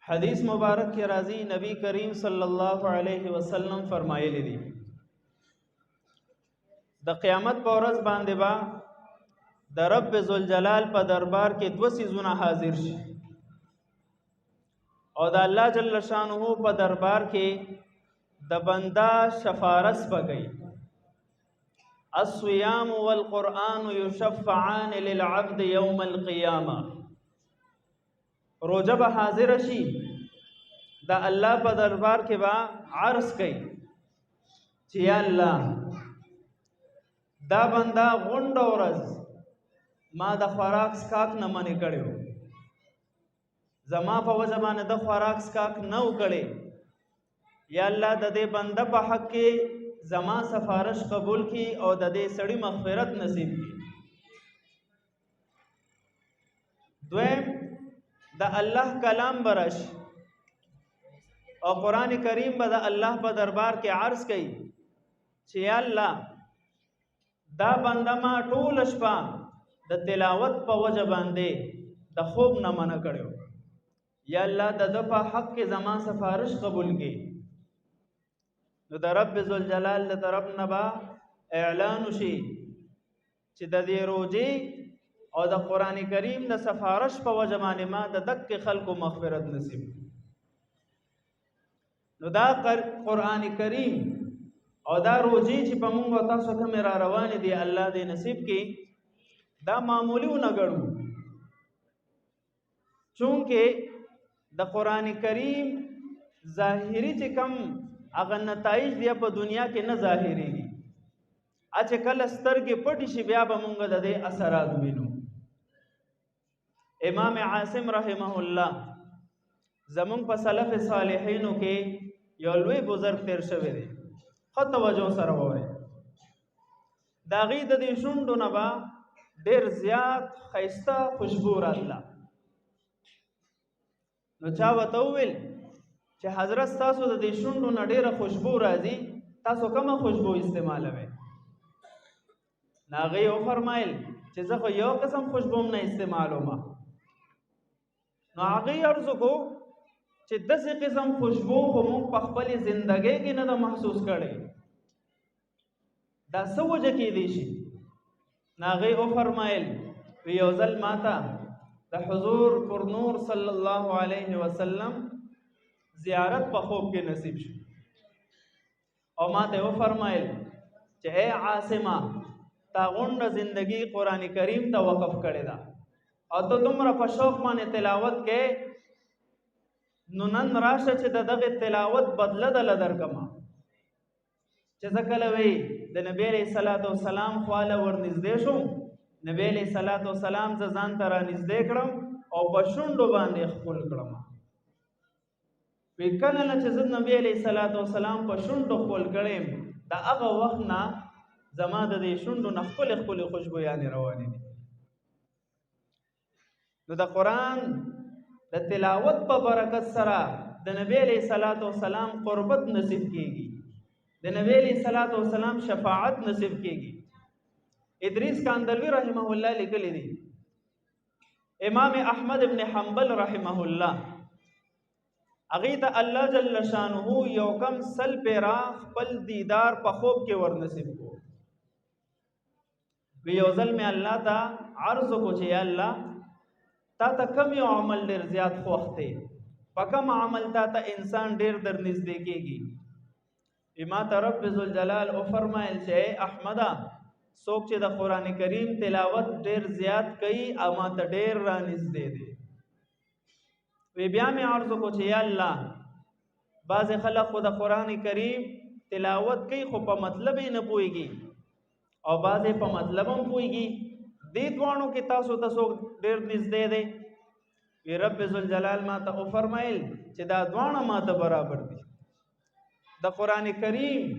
حدیث مبارک کی راضی نبی کریم صلی الله علیه وسلم فرمایلی دي د قیامت په ورځ باندې با د رب ذوالجلال په دربار کې دو سيزونه حاضر شي او د الله جل شانه په دربار کې د بندا شفارس بګي الصيام والقرآن يشفعان للعبد يوم القيامه روزه به حاضر شي د الله په دربار کې با عرض کوي چې یا الله دا بندا غونډ ورځ ما د خوراک سکاک نه منې کړو زما په وجه باندې د خوراک سکاک نه وکړي یا الله د دې بنده په حق کې زما سفارش قبول کی او د دې سړی مغفرت نصیب کی دویم د الله کلام برش او قرآن کریم به د الله په دربار کې عرض کوي چې یا الله دا بنده ما ټول شپه د تلاوت په وجه باندې د خوب نه منع کړو یا الله د په حق کې زما سفارش قبول کی نو د رب ذوالجلال له طرف نه با اعلان شي چې د دې روزي او د قران کریم د سفارش په وجه باندې ما د دک خلکو مغفرت نصیب نو دا قران کریم او دا روزي چې په موږ تاسو ته را روان دي الله دې نصیب کړي دا معمولی نه ګڼو چونکه د قران کریم ظاهری چې کم اغه نتایج دی په دنیا کې نه ظاهريږي اچ کله سترګې پټې شي بیا به مونږ د دې اثرات وینو امام عاصم رحمه الله زمون په سلف صالحینو کې یو لوی بزرګ تیر شوی دی خو توجه سره وره دا غي د دې شونډو نه با ډیر زیات خيسته خوشبو راتله نو چا وته ویل چې حضرت تاسو د دې شونډو نه ډیره خوشبو راځي تاسو کومه خوشبو استعمالوي ناغي او فرمایل چې زه خو یو قسم خوشبو نه استعمالوم نو هغه ارزو کو چې دغه قسم خوشبو هم په خپل ژوندۍ کې نه محسوس کړي دا سوجه کې دي شي ناغي او فرمایل یو ځل ماته د حضور پر نور صلی الله علیه وسلم زیارت په خوب کې نصیب شو او ما ته و فرمایل چې اے عاصمه تا غونډه زندگی قران کریم ته وقف کړی دا او ته دومره په شوق باندې تلاوت کې نو نن راشه چې دغه تلاوت بدله د لدر کما چې ځکه وی د نبی علیہ الصلوۃ والسلام خواله ورنږدې شو نبی علیہ الصلوۃ والسلام ځان ته را نږدې کړم او په شونډو باندې خپل کړم وکړه چې زد نبی علیہ الصلوۃ والسلام په شونډو خپل کړم دا هغه وخت نه زما د دې شونډو نه خپل خوشبويانې روانې دي نو د قران د تلاوت په برکت سره د نبی علیہ الصلوۃ والسلام قربت نصیب کیږي د نبی علیہ الصلوۃ والسلام شفاعت نصیب کیږي ادریس کاندلوی رحمه الله لیکلی دي امام احمد ابن حنبل رحمه الله اغه ته الله جل شانه یو کم سل پیرا خپل دیدار په خوب کې ور نصیب کو وی یو ځل می الله تا عرض کو چې یا الله تا ته کم یو عمل ډیر زیات خوخته پکم عمل تا ته انسان ډیر در نږدې کېږي اما رب ذوالجلال او فرمایل چې احمد څوک چې د قران کریم تلاوت ډیر زیات کوي اما ته ډیر را نږدې دي وی بیا می عرض کو چې یا الله بعض خلق خو د قران کریم تلاوت کوي خو په مطلب نه پويږي او بعض په مطلب هم پويږي دې دوانو کې تاسو ډیر نږدې دي وی رب ذوالجلال ما ته فرمایل چې دا دوانه ما ته برابر دي د قران کریم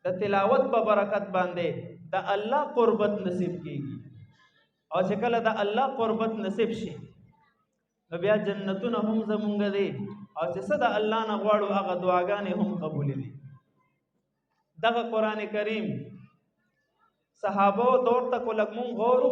د تلاوت په برکت باندې د الله قربت نصیب کیږي او چې کله د الله قربت نصیب شي نو بیا جنتونه هم زمونږ دي او چې صدا الله نه غواړو هغه دعاګانې هم قبول دي دغه قران کریم صحابه دور ته کو لګمون غورو